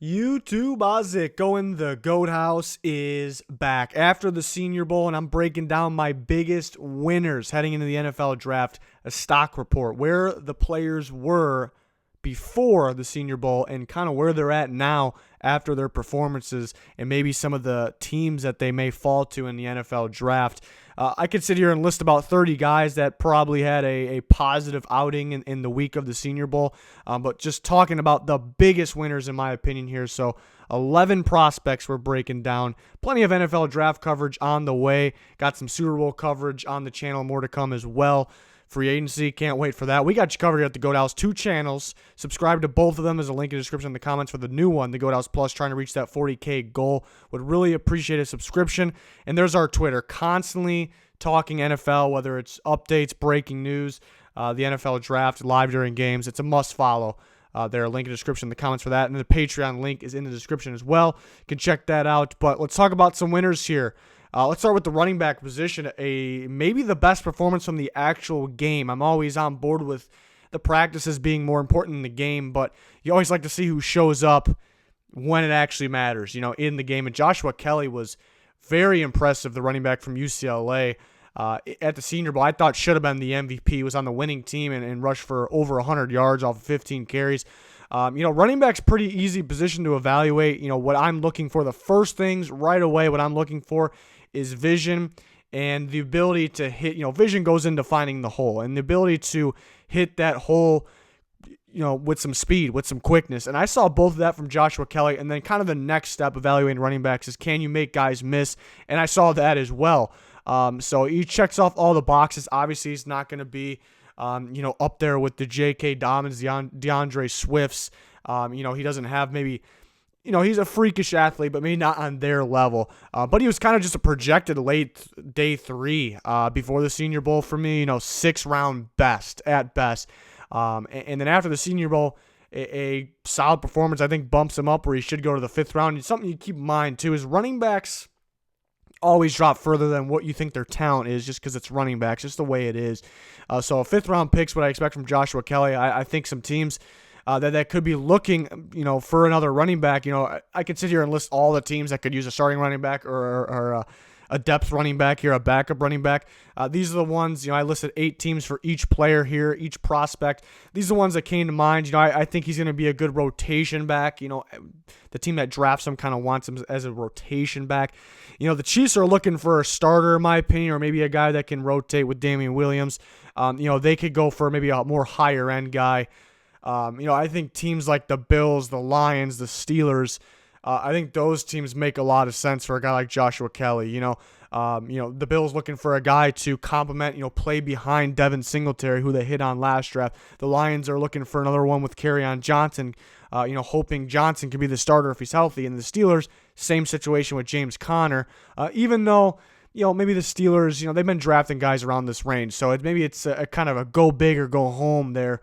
YouTube Ozic going the GOAT House is back after the Senior Bowl, and I'm breaking down my biggest winners heading into the NFL draft, a stock report, where the players were before the Senior Bowl and kind of where they're at now after their performances and maybe some of the teams that they may fall to in the NFL draft. I could sit here and list about 30 guys that probably had a positive outing in the week of the Senior Bowl, but just talking about the biggest winners in my opinion here. So 11 prospects we're breaking down. Plenty of NFL draft coverage on the way. Got some Super Bowl coverage on the channel, more to come as well. Free agency, can't wait for that. We got you covered here at the GOAT House. 2 channels. Subscribe to both of them. There's a link in the description in the comments for the new one, the GOAT House Plus, trying to reach that 40K goal. Would really appreciate a subscription. And there's our Twitter, constantly talking NFL, whether it's updates, breaking news, the NFL draft, live during games. It's a must follow. There, link in the description in the comments for that. And the Patreon link is in the description as well. You can check that out. But let's talk about some winners here. Let's start with the running back position, maybe the best performance from the actual game. I'm always on board with the practices being more important in the game, but you always like to see who shows up when it actually matters, in the game. And Joshua Kelley was very impressive, the running back from UCLA. At the Senior Bowl, I thought should have been the MVP. He was on the winning team and rushed for over 100 yards off of 15 carries. Running back's pretty easy position to evaluate. What I'm looking for, the first things right away, what I'm looking for is vision and the ability to hit. Vision goes into finding the hole and the ability to hit that hole, with some speed, with some quickness. And I saw both of that from Joshua Kelley. And then kind of the next step evaluating running backs is, can you make guys miss? And I saw that as well. So he checks off all the boxes. Obviously, he's not going to be, up there with the J.K. Dobbins, DeAndre Swifts. He doesn't have maybe, he's a freakish athlete, but maybe not on their level. But he was kind of just a projected late day 3 before the Senior Bowl for me, 6th round best at best. And then after the Senior Bowl, a solid performance, I think, bumps him up where he should go to the 5th round. And something you keep in mind, too, is running backs always drop further than what you think their talent is just because it's running backs, just the way it is. So a 5th round pick's what I expect from Joshua Kelley. I think some teams that could be looking, for another running back. I could sit here and list all the teams that could use a starting running back or a depth running back here, a backup running back. These are the ones, I listed 8 teams for each player here, each prospect. These are the ones that came to mind. I think he's going to be a good rotation back. The team that drafts him kind of wants him as a rotation back. The Chiefs are looking for a starter, in my opinion, or maybe a guy that can rotate with Damian Williams. They could go for maybe a more higher-end guy. I think teams like the Bills, the Lions, the Steelers, I think those teams make a lot of sense for a guy like Joshua Kelley. The Bills looking for a guy to complement, play behind Devin Singletary, who they hit on last draft. The Lions are looking for another one with Kerryon Johnson, hoping Johnson can be the starter if he's healthy. And the Steelers, same situation with James Conner. Even though, maybe the Steelers, they've been drafting guys around this range. So maybe it's a kind of a go big or go home there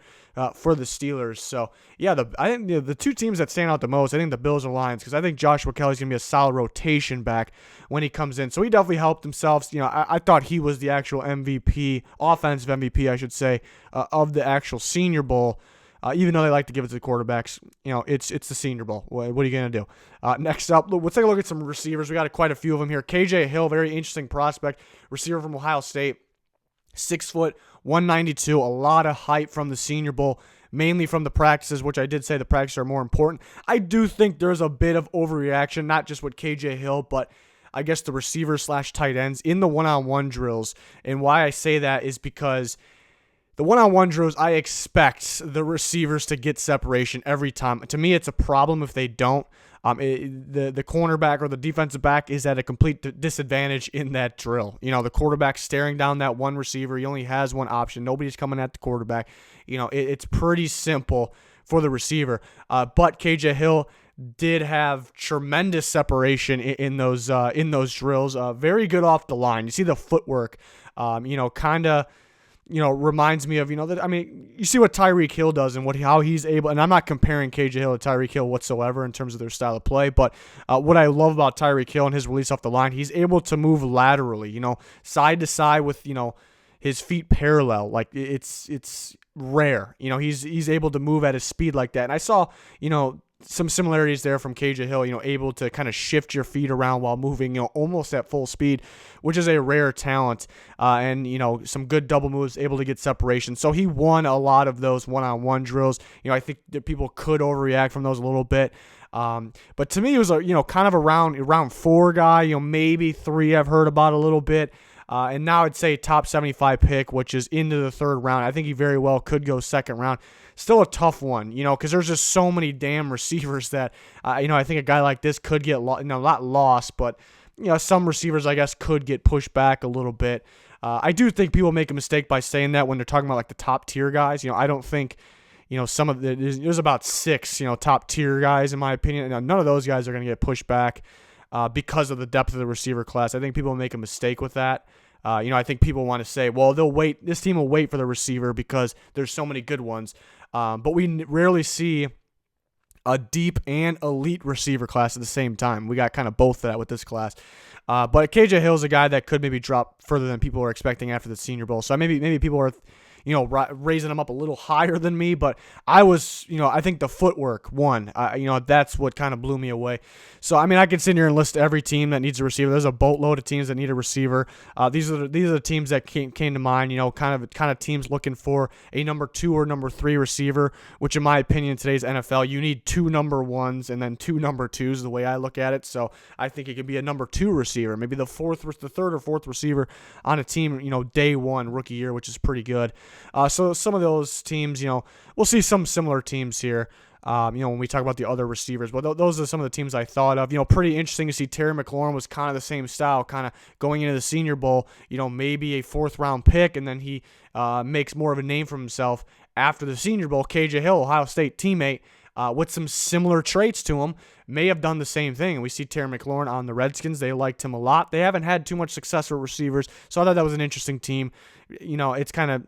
for the Steelers. So, yeah, I think the 2 teams that stand out the most, I think the Bills and Lions, because I think Joshua Kelley's going to be a solid rotation back when he comes in. So he definitely helped himself. I thought he was the actual MVP, offensive MVP, I should say, of the actual Senior Bowl. Even though they like to give it to the quarterbacks, it's the Senior Bowl. What are you going to do? Next up, let's take a look at some receivers. We got quite a few of them here. KJ Hill, very interesting prospect, receiver from Ohio State, 6 foot, 192, a lot of hype from the Senior Bowl, mainly from the practices, which I did say the practices are more important. I do think there's a bit of overreaction, not just with KJ Hill, but I guess the receivers / tight ends in the one-on-one drills. And why I say that is because the one-on-one drills, I expect the receivers to get separation every time. To me, it's a problem if they don't. The cornerback or the defensive back is at a complete disadvantage in that drill. The quarterback's staring down that one receiver. He only has one option. Nobody's coming at the quarterback. It's pretty simple for the receiver. But KJ Hill did have tremendous separation in those drills. Very good off the line. You see the footwork, kind of, reminds me of, you see what Tyreek Hill does and how he's able, and I'm not comparing KJ Hill to Tyreek Hill whatsoever in terms of their style of play, but what I love about Tyreek Hill and his release off the line, he's able to move laterally, side to side with, his feet parallel. Like it's rare. He's able to move at a speed like that. And I saw, some similarities there from KJ Hill, able to kind of shift your feet around while moving, almost at full speed, which is a rare talent. And some good double moves, able to get separation. So he won a lot of those one-on-one drills. I think that people could overreact from those a little bit. But to me, it was kind of a round 4 guy, maybe 3 I've heard about a little bit. And now I'd say top 75 pick, which is into the 3rd round. I think he very well could go 2nd round. Still a tough one, because there's just so many damn receivers that, I think a guy like this could get, not lost, but, some receivers, I guess, could get pushed back a little bit. I do think people make a mistake by saying that when they're talking about, like, the top tier guys. I don't think, some of there's about 6, top tier guys, in my opinion. Now, none of those guys are going to get pushed back because of the depth of the receiver class. I think people make a mistake with that. I think people want to say, well, this team will wait for the receiver because there's so many good ones. But we rarely see a deep and elite receiver class at the same time. We got kind of both of that with this class. But KJ Hill's a guy that could maybe drop further than people are expecting after the Senior Bowl. So maybe people are raising him up a little higher than me, but I was, I think the footwork won. That's what kind of blew me away. So, I could sit here and list every team that needs a receiver. There's a boatload of teams that need a receiver. These are the teams that came to mind, kind of teams looking for a number 2 or number 3 receiver, which in my opinion, in today's NFL, you need 2 number 1s and then 2 number 2s, the way I look at it. So I think it could be a number 2 receiver, maybe the 3rd or 4th receiver on a team, day 1 rookie year, which is pretty good. So some of those teams, we'll see some similar teams here, when we talk about the other receivers. But those are some of the teams I thought of. Pretty interesting to see Terry McLaurin was kind of the same style, kind of going into the Senior Bowl, maybe a 4th round pick, and then he makes more of a name for himself after the Senior Bowl. KJ Hill, Ohio State teammate, with some similar traits to him, may have done the same thing. And we see Terry McLaurin on the Redskins. They liked him a lot. They haven't had too much success with receivers, so I thought that was an interesting team. It's kind of,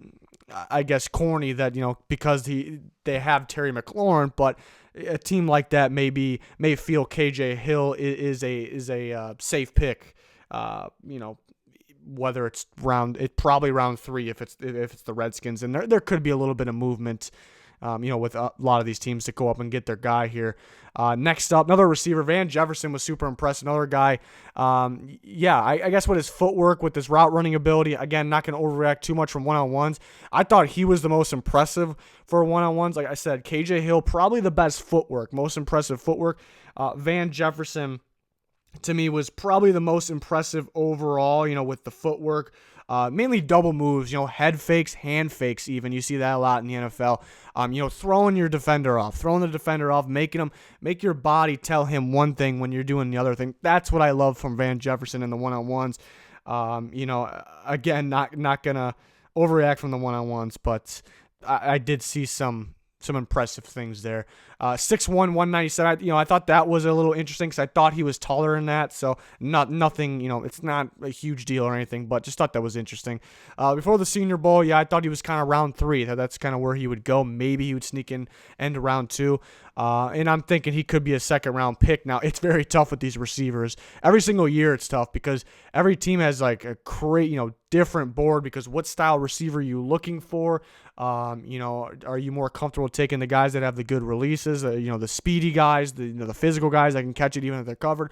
I guess, corny that, because they have Terry McLaurin, but a team like that may feel KJ Hill is a safe pick. Whether it's probably round 3 if it's the Redskins, and there could be a little bit of movement. With a lot of these teams to go up and get their guy here. Next up, another receiver, Van Jefferson was super impressed. Another guy, I guess with his footwork, with his route running ability, again, not going to overreact too much from one-on-ones. I thought he was the most impressive for one-on-ones. Like I said, KJ Hill, probably the best footwork, most impressive footwork. Van Jefferson, to me, was probably the most impressive overall, with the footwork. Mainly double moves, head fakes, hand fakes even. You see that a lot in the NFL. Throwing the defender off, make your body tell him one thing when you're doing the other thing. That's what I love from Van Jefferson in the one-on-ones. Again, not going to overreact from the one-on-ones, but I did see some impressive things there. 6'1", 197. I thought that was a little interesting because I thought he was taller than that. So nothing. It's not a huge deal or anything, but just thought that was interesting. Before the Senior Bowl, I thought he was kind of round 3. That's kind of where he would go. Maybe he would sneak in end of round 2. And I'm thinking he could be a 2nd round pick. Now, it's very tough with these receivers. Every single year it's tough because every team has like a different board because what style receiver are you looking for? Are you more comfortable taking the guys that have the good releases, the speedy guys, the physical guys that can catch it even if they're covered?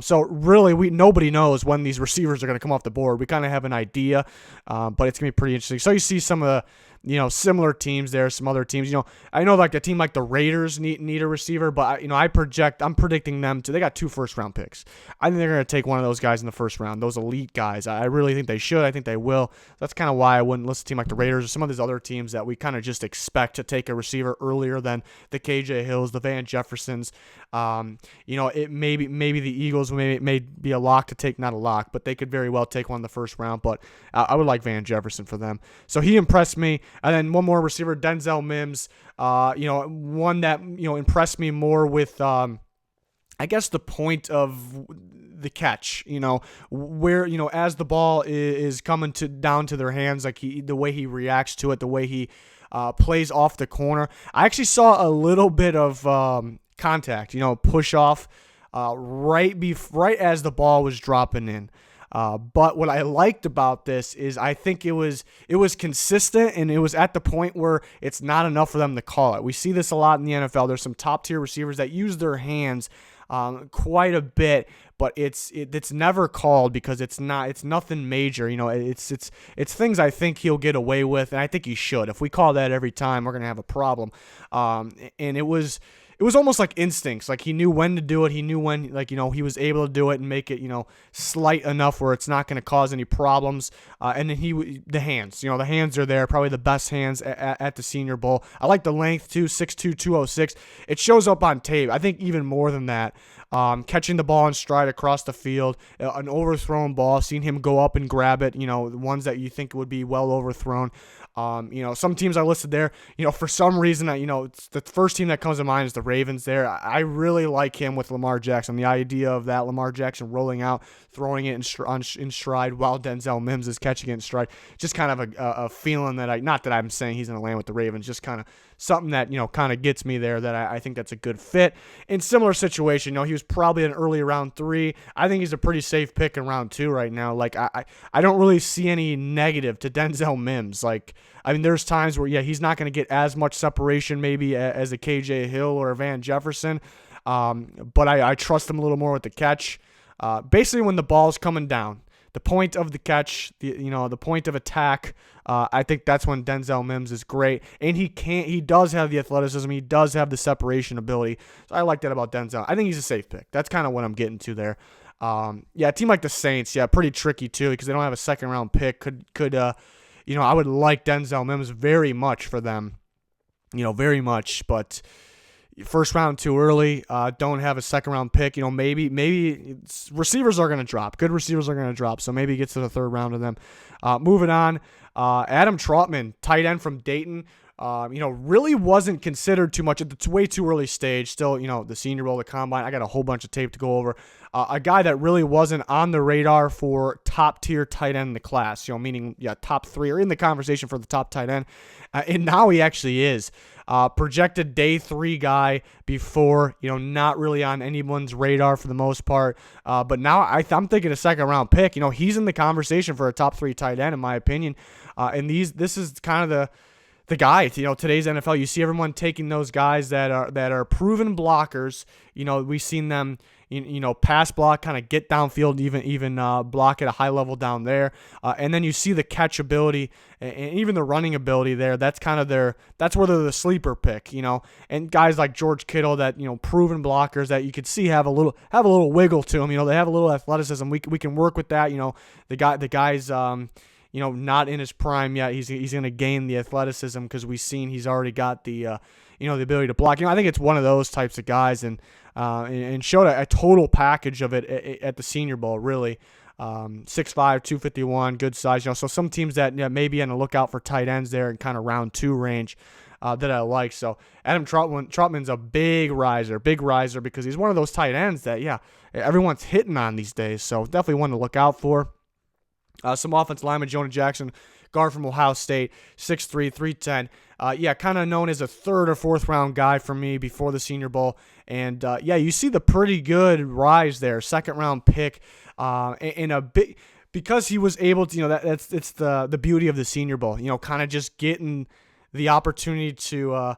So really, nobody knows when these receivers are going to come off the board. We kind of have an idea, but it's going to be pretty interesting. So you see some of the similar teams there, some other teams. I know like a team like the Raiders need a receiver, but I'm predicting them to. They got 2 first-round picks. I think they're going to take one of those guys in the 1st round, those elite guys. I really think they should. I think they will. That's kind of why I wouldn't listen to a team like the Raiders or some of these other teams that we kind of just expect to take a receiver earlier than the KJ Hills, the Van Jeffersons. It maybe the Eagles may be a lock to take, not a lock, but they could very well take one in the 1st round. But I would like Van Jefferson for them. So he impressed me. And then one more receiver, Denzel Mims, one that, impressed me more with, I guess, the point of the catch, where, as the ball is coming down to their hands, like the way he reacts to it, the way he plays off the corner. I actually saw a little bit of contact, push off right as the ball was dropping in. But what I liked about this is I think it was consistent, and it was at the point where it's not enough for them to call it. We see this a lot in the NFL. There's some top tier receivers that use their hands quite a bit, but it's never called because it's nothing major. It's things I think he'll get away with, and I think he should. If we call that every time, we're gonna have a problem. And it was almost like instincts. Like he knew when to do it. He knew when, he was able to do it and make it, slight enough where it's not going to cause any problems. And then the hands, the hands are there. Probably the best hands at the Senior Bowl. I like the length too, 6'2", 206. It shows up on tape. I think even more than that. Catching the ball in stride across the field, an overthrown ball, seeing him go up and grab it, the ones that you think would be well overthrown. Some teams I listed there, for some reason, it's the first team that comes to mind is the Ravens there. I really like him with Lamar Jackson. The idea of that Lamar Jackson rolling out, throwing it in stride while Denzel Mims is catching it in stride. Just kind of a feeling that not that I'm saying he's going to land with the Ravens, just kind of something that, kind of gets me there, that I think that's a good fit. In similar situation, he was probably an early round 3. I think he's a pretty safe pick in round 2 right now. Like, I don't really see any negative to Denzel Mims. Like, there's times where, he's not going to get as much separation maybe as a KJ Hill or a Van Jefferson, but I trust him a little more with the catch. Basically, when the ball's coming down, the point of the catch, the point of attack, I think that's when Denzel Mims is great. And he does have the athleticism. He does have the separation ability. So I like that about Denzel. I think he's a safe pick. That's kind of what I'm getting to there. A team like the Saints, pretty tricky too, because they don't have a second round pick. I would like Denzel Mims very much for them, very much, but first round too early, don't have a second round pick. Maybe receivers are going to drop. Good receivers are going to drop, so maybe he gets to the third round of them. Moving on, Adam Trautman, tight end from Dayton. Really wasn't considered too much at the way too early stage. Still, the Senior Bowl, the Combine. I got a whole bunch of tape to go over. A guy that really wasn't on the radar for top tier tight end in the class. Meaning, top 3 or in the conversation for the top tight end. And now he actually is. Projected day 3 guy before, not really on anyone's radar for the most part. But now I'm thinking a second round pick. He's in the conversation for a top 3 tight end in my opinion. And this is kind of the guy, today's NFL. You see everyone taking those guys that are proven blockers. We've seen them, pass block, kind of get downfield, even block at a high level down there. And then you see the catch ability and even the running ability there. That's kind of that's where they're the sleeper pick, And guys like George Kittle, that proven blockers that you could see have a little wiggle to them. They have a little athleticism. We can work with that. The guy's not in his prime yet. He's going to gain the athleticism because we've seen he's already got the the ability to block. I think it's one of those types of guys, and showed a total package of it at the Senior Bowl. Really, 6'5", 251, good size. So some teams that may be on the lookout for tight ends there in kind of round 2 range. That I like. So Adam Trautman's a big riser because he's one of those tight ends that everyone's hitting on these days. So definitely one to look out for. Some offensive lineman, Jonah Jackson, guard from Ohio State, 6'3", 310. Kind of known as a third or fourth round guy for me before the Senior Bowl. And you see the pretty good rise there, second round pick, in a big, because he was able to, it's the beauty of the Senior Bowl. Kind of just getting the opportunity to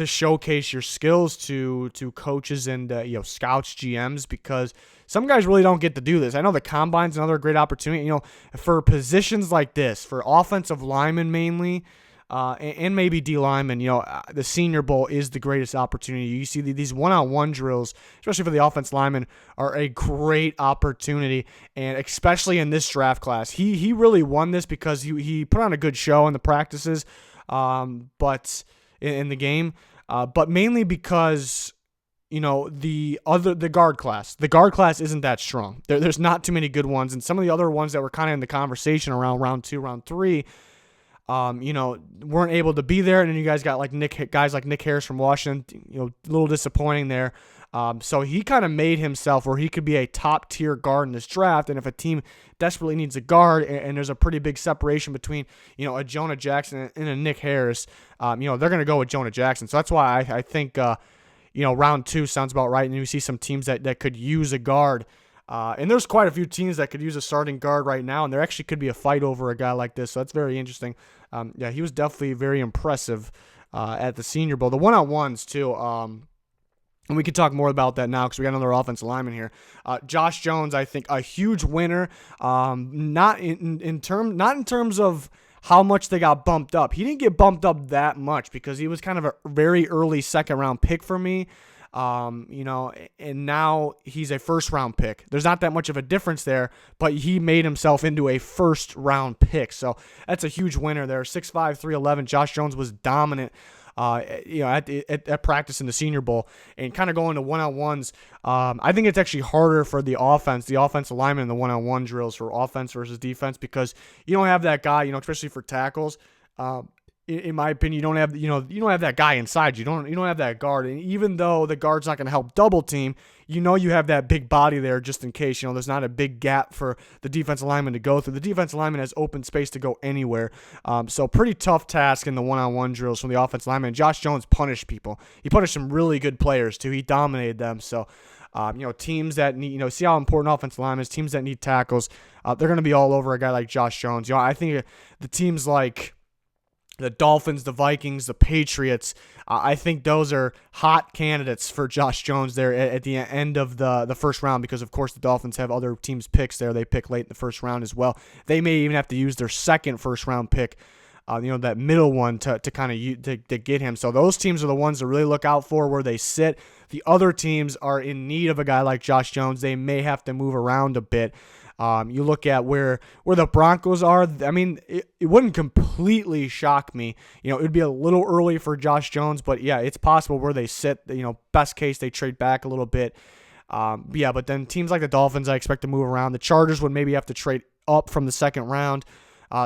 showcase your skills to coaches and scouts, GMs, because some guys really don't get to do this. I know the Combine's another great opportunity, for positions like this, for offensive linemen mainly, and maybe D linemen. The Senior Bowl is the greatest opportunity. You see these one-on-one drills, especially for the offensive linemen, are a great opportunity, and especially in this draft class. He really won this because he put on a good show in the practices, but in the game, but mainly because the guard class isn't that strong. There's not too many good ones, and some of the other ones that were kind of in the conversation around round 2, round 3, weren't able to be there. And then you guys got guys like Nick Harris from Washington, a little disappointing there. So he kind of made himself where he could be a top tier guard in this draft. And if a team desperately needs a guard and there's a pretty big separation between, a Jonah Jackson and a Nick Harris, they're going to go with Jonah Jackson. So that's why I think, round 2 sounds about right. And you see some teams that could use a guard, And there's quite a few teams that could use a starting guard right now, and there actually could be a fight over a guy like this, so that's very interesting. Yeah, he was definitely very impressive at the Senior Bowl. The one-on-ones, too, and we could talk more about that now because we got another offensive lineman here. Josh Jones, I think, a huge winner. Not in terms of how much they got bumped up. He didn't get bumped up that much because he was kind of a very early second-round pick for me. And now he's a first-round pick. There's not that much of a difference there, but he made himself into a first-round pick. So that's a huge winner there. 6'5", 311. Josh Jones was dominant. At practice in the Senior Bowl, and kind of going to one-on-ones. I think it's actually harder for the offensive lineman in the one-on-one drills for offense versus defense because you don't have that guy, especially for tackles. In my opinion, you don't have that guy inside you. You don't have that guard. And even though the guard's not going to help double team, you have that big body there just in case. There's not a big gap for the defensive lineman to go through. The defensive lineman has open space to go anywhere. So pretty tough task in the one-on-one drills from the offensive lineman. Josh Jones punished people. He punished some really good players too. He dominated them. So teams that need, see how important offensive linemen is. Teams that need tackles, they're going to be all over a guy like Josh Jones. I think the teams like the Dolphins, the Vikings, the Patriots, I think those are hot candidates for Josh Jones there at the end of the first round because, of course, the Dolphins have other teams' picks there. They pick late in the first round as well. They may even have to use their second first-round pick, that middle one to kind of to get him. So those teams are the ones to really look out for where they sit. The other teams are in need of a guy like Josh Jones. They may have to move around a bit. You look at where the Broncos are. I mean, it wouldn't completely shock me. It would be a little early for Josh Jones, but yeah, it's possible where they sit. Best case they trade back a little bit. But then teams like the Dolphins, I expect to move around. The Chargers would maybe have to trade up from the second round.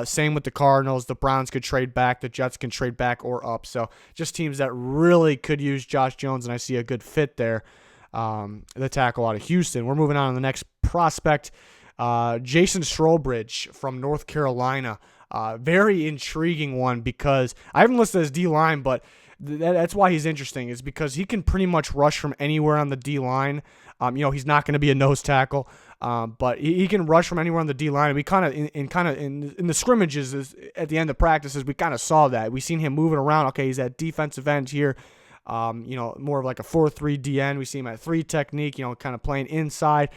Same with the Cardinals. The Browns could trade back. The Jets can trade back or up. So just teams that really could use Josh Jones, and I see a good fit there. The tackle out of Houston. We're moving on to the next prospect. Jason Strowbridge from North Carolina. Very intriguing one because I haven't listed his D-line, but that's why he's interesting is because he can pretty much rush from anywhere on the D-line. He's not going to be a nose tackle, but he can rush from anywhere on the D-line. And we kind of in the scrimmages at the end of practices, we kind of saw that. We seen him moving around. Okay, he's at defensive end here. More of like a 4-3 DN. We see him at 3 technique, kind of playing inside,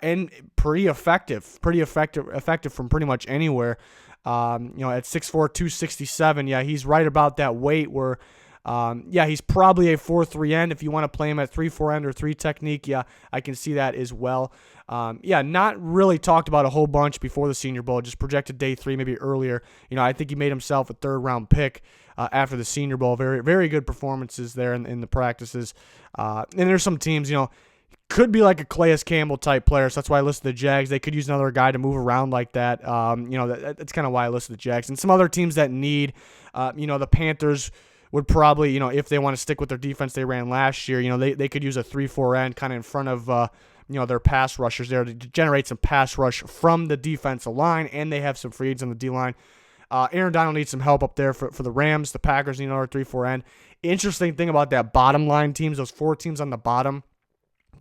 and pretty effective from pretty much anywhere. At 6'4", 267, yeah, he's right about that weight where, he's probably a 4-3 end. If you want to play him at 3-4 end or 3 technique, yeah, I can see that as well. Not really talked about a whole bunch before the Senior Bowl, just projected day 3, maybe earlier. I think he made himself a 3rd-round pick after the Senior Bowl. Very, very good performances there in the practices. And there's some teams, could be like a Calais Campbell type player, so that's why I listed the Jags. They could use another guy to move around like that. That's kind of why I listed the Jags. And some other teams that need, the Panthers would probably, if they want to stick with their defense they ran last year, they could use a 3-4 end kind of in front of, their pass rushers there to generate some pass rush from the defensive line, and they have some free agents on the D-line. Aaron Donald needs some help up there for the Rams. The Packers need another 3-4 end. Interesting thing about that bottom line teams, those 4 teams on the bottom,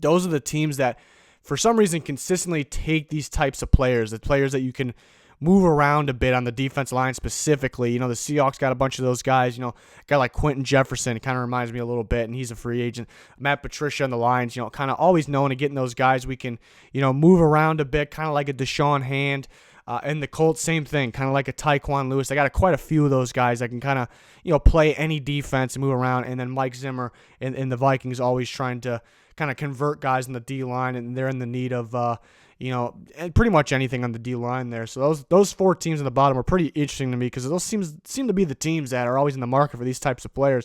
those are the teams that, for some reason, consistently take these types of players, the players that you can move around a bit on the defense line specifically. The Seahawks got a bunch of those guys. A guy like Quentin Jefferson kind of reminds me a little bit, and he's a free agent. Matt Patricia on the Lions, kind of always known to getting those guys we can, move around a bit, kind of like a Deshaun Hand. And the Colts, same thing, kind of like a Tyquan Lewis. They got quite a few of those guys that can kind of, play any defense and move around. And then Mike Zimmer and the Vikings always trying to kind of convert guys in the D-line, and they're in the need of, and pretty much anything on the D-line there. So those 4 teams on the bottom are pretty interesting to me because those seem to be the teams that are always in the market for these types of players.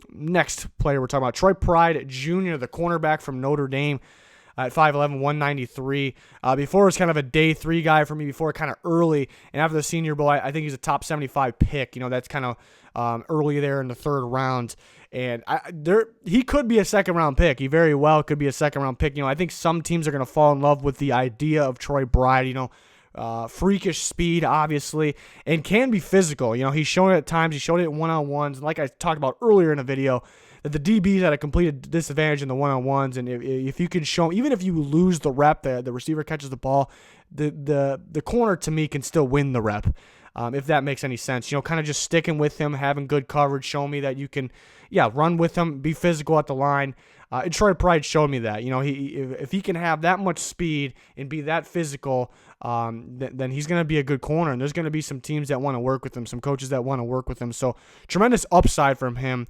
Next player we're talking about, Troy Pride Jr., the cornerback from Notre Dame. At 5'11", 193. Before it was kind of a day 3 guy for me, before kind of early. And after the Senior Bowl, I think he's a top 75 pick. That's kind of early there in the 3rd round. And he could be a 2nd-round pick. He very well could be a 2nd-round pick. I think some teams are going to fall in love with the idea of Troy Pride, freakish speed, obviously, and can be physical. He's shown it at times. He showed it in one-on-ones. And like I talked about earlier in the video, that the DB's at a complete disadvantage in the one-on-ones, and if you can show, even if you lose the rep, the receiver catches the ball, the corner to me can still win the rep. If that makes any sense, kind of just sticking with him, having good coverage, showing me that you can, run with him, be physical at the line. Detroit Pride showed me that. If he can have that much speed and be that physical, then he's going to be a good corner. And there's going to be some teams that want to work with him, some coaches that want to work with him. So tremendous upside from him.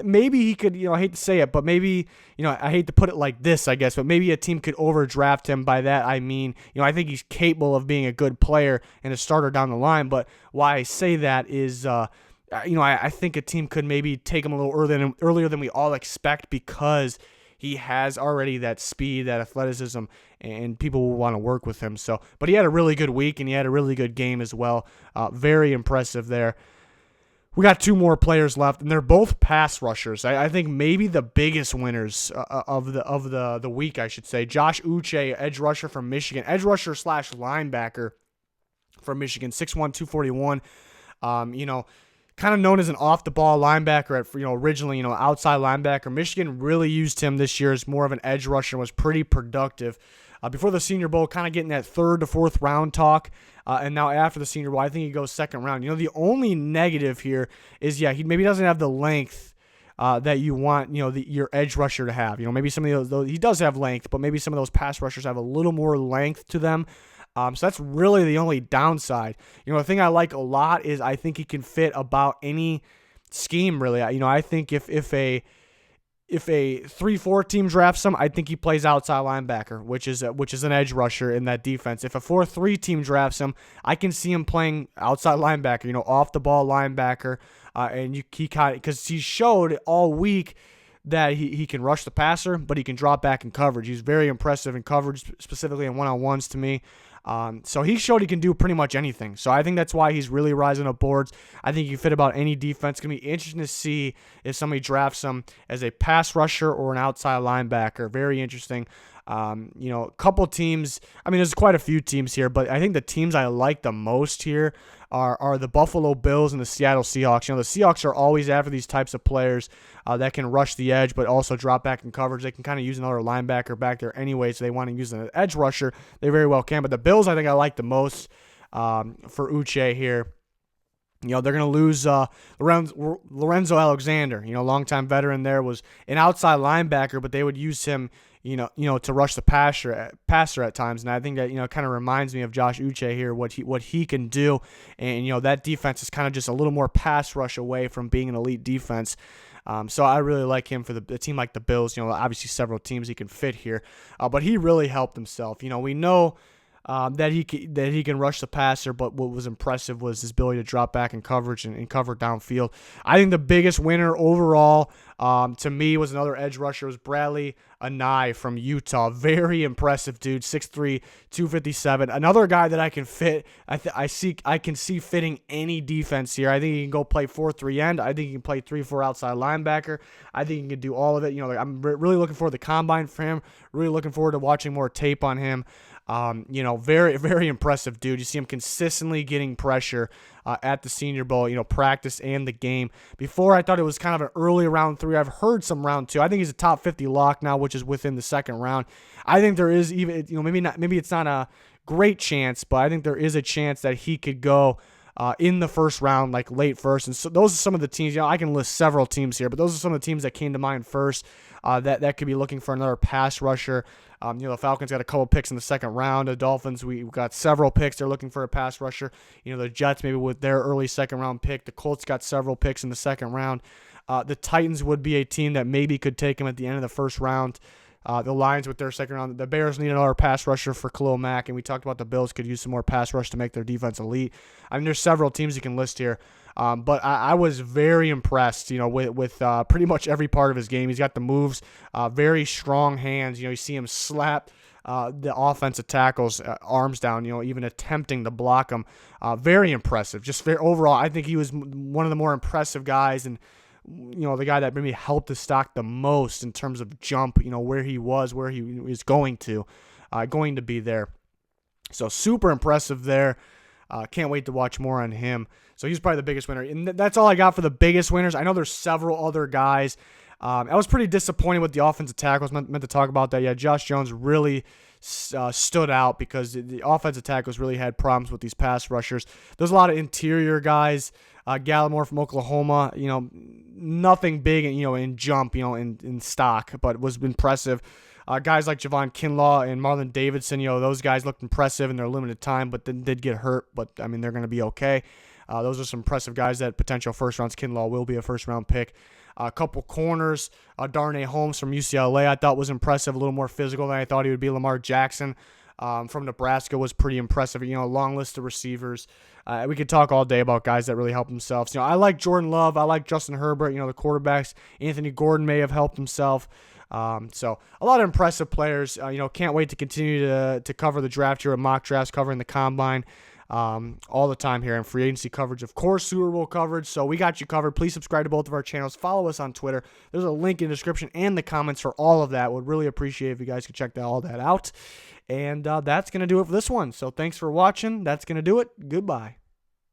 Maybe he could, I hate to say it, but maybe, I hate to put it like this, I guess, but maybe a team could overdraft him. By that, I mean, I think he's capable of being a good player and a starter down the line. But why I say that is, I think a team could maybe take him a little earlier than we all expect, because he has already that speed, that athleticism, and people will want to work with him. So, but he had a really good week, and he had a really good game as well. Very impressive there. We got two more players left, and they're both pass rushers. I think maybe the biggest winners of the week, I should say. Josh Uche, edge rusher from Michigan, edge rusher / linebacker from Michigan, 6'1", 241. Kind of known as an off-the-ball linebacker originally, outside linebacker. Michigan really used him this year as more of an edge rusher and was pretty productive. Before the Senior Bowl, kind of getting that 3rd to 4th round talk. And now after the Senior Bowl, I think he goes 2nd round. The only negative here is, he maybe doesn't have the length that you want, your edge rusher to have. Maybe some of those, he does have length, but maybe some of those pass rushers have a little more length to them. So that's really the only downside. The thing I like a lot is I think he can fit about any scheme, really. I think if a 3-4 team drafts him, I think he plays outside linebacker, which is an edge rusher in that defense. If a 4-3 team drafts him, I can see him playing outside linebacker, off the ball linebacker, because he showed all week that he can rush the passer, but he can drop back in coverage. He's very impressive in coverage, specifically in one-on-ones to me. So he showed he can do pretty much anything. So I think that's why he's really rising up boards. I think he can fit about any defense. It's going to be interesting to see if somebody drafts him as a pass rusher or an outside linebacker. Very interesting. A couple teams, there's quite a few teams here, but I think the teams I like the most here are the Buffalo Bills and the Seattle Seahawks. The Seahawks are always after these types of players that can rush the edge but also drop back in coverage. They can kind of use another linebacker back there anyway, so they want to use an edge rusher. They very well can. But the Bills, I think I like the most for Uche here. They're going to lose Lorenzo Alexander, longtime veteran there, was an outside linebacker, but they would use him, to rush the passer at times. And I think that, kind of reminds me of Josh Uche here, what he can do. And, that defense is kind of just a little more pass rush away from being an elite defense. So I really like him for the team like the Bills. Obviously several teams he can fit here. But he really helped himself. We know that he can rush the passer, but what was impressive was his ability to drop back in coverage and cover downfield. I think the biggest winner overall, to me, was another edge rusher, was Bradley Anae from Utah. Very impressive dude, 6'3", 257. Another guy that I can fit. I can see fitting any defense here. I think he can go play 4-3 end. I think he can play 3-4 outside linebacker. I think he can do all of it. I'm really looking forward to the combine for him. Really looking forward to watching more tape on him. Very, very impressive dude. You see him consistently getting pressure at the Senior Bowl, practice and the game. Before, I thought it was kind of an early round 3. I've heard some round 2. I think he's a top 50 lock now, which is within the 2nd round. I think there is even, maybe it's not a great chance, but I think there is a chance that he could go in the 1st round, like late 1st. And so those are some of the teams, I can list several teams here, but those are some of the teams that came to mind first that could be looking for another pass rusher. The Falcons got a couple picks in the 2nd round. The Dolphins, we've got several picks. They're looking for a pass rusher. The Jets, maybe with their early 2nd round pick. The Colts got several picks in the 2nd round. The Titans would be a team that maybe could take him at the end of the 1st round. The Lions with their 2nd round. The Bears need another pass rusher for Khalil Mack, and we talked about the Bills could use some more pass rush to make their defense elite. There's several teams you can list here. But I was very impressed, with pretty much every part of his game. He's got the moves, very strong hands. You see him slap the offensive tackles' arms down, even attempting to block them. Very impressive. Just overall, I think he was one of the more impressive guys, and the guy that maybe helped the stock the most in terms of jump, where he was going to be there. So super impressive there. Can't wait to watch more on him. So he's probably the biggest winner. And that's all I got for the biggest winners. I know there's several other guys. I was pretty disappointed with the offensive tackles. Meant to talk about that. Yeah, Josh Jones really stood out because the offensive tackles really had problems with these pass rushers. There's a lot of interior guys. Gallimore from Oklahoma, nothing big, in jump, in stock, but was impressive. Guys like Javon Kinlaw and Marlon Davidson, those guys looked impressive in their limited time, but then did get hurt. But, they're going to be okay. Those are some impressive guys that potential first rounds. Kinlaw will be a first-round pick. A couple corners. Darnay Holmes from UCLA I thought was impressive, a little more physical than I thought he would be. Lamar Jackson from Nebraska was pretty impressive. Long list of receivers. We could talk all day about guys that really help themselves. I like Jordan Love. I like Justin Herbert. The quarterbacks. Anthony Gordon may have helped himself. So a lot of impressive players. Can't wait to continue to cover the draft here at Mock Drafts, covering the Combine all the time here in free agency coverage. Of course, Super Bowl coverage. So we got you covered. Please subscribe to both of our channels. Follow us on Twitter. There's a link in the description and the comments for all of that. Would really appreciate if you guys could check all that out. And that's going to do it for this one. So thanks for watching. That's going to do it. Goodbye.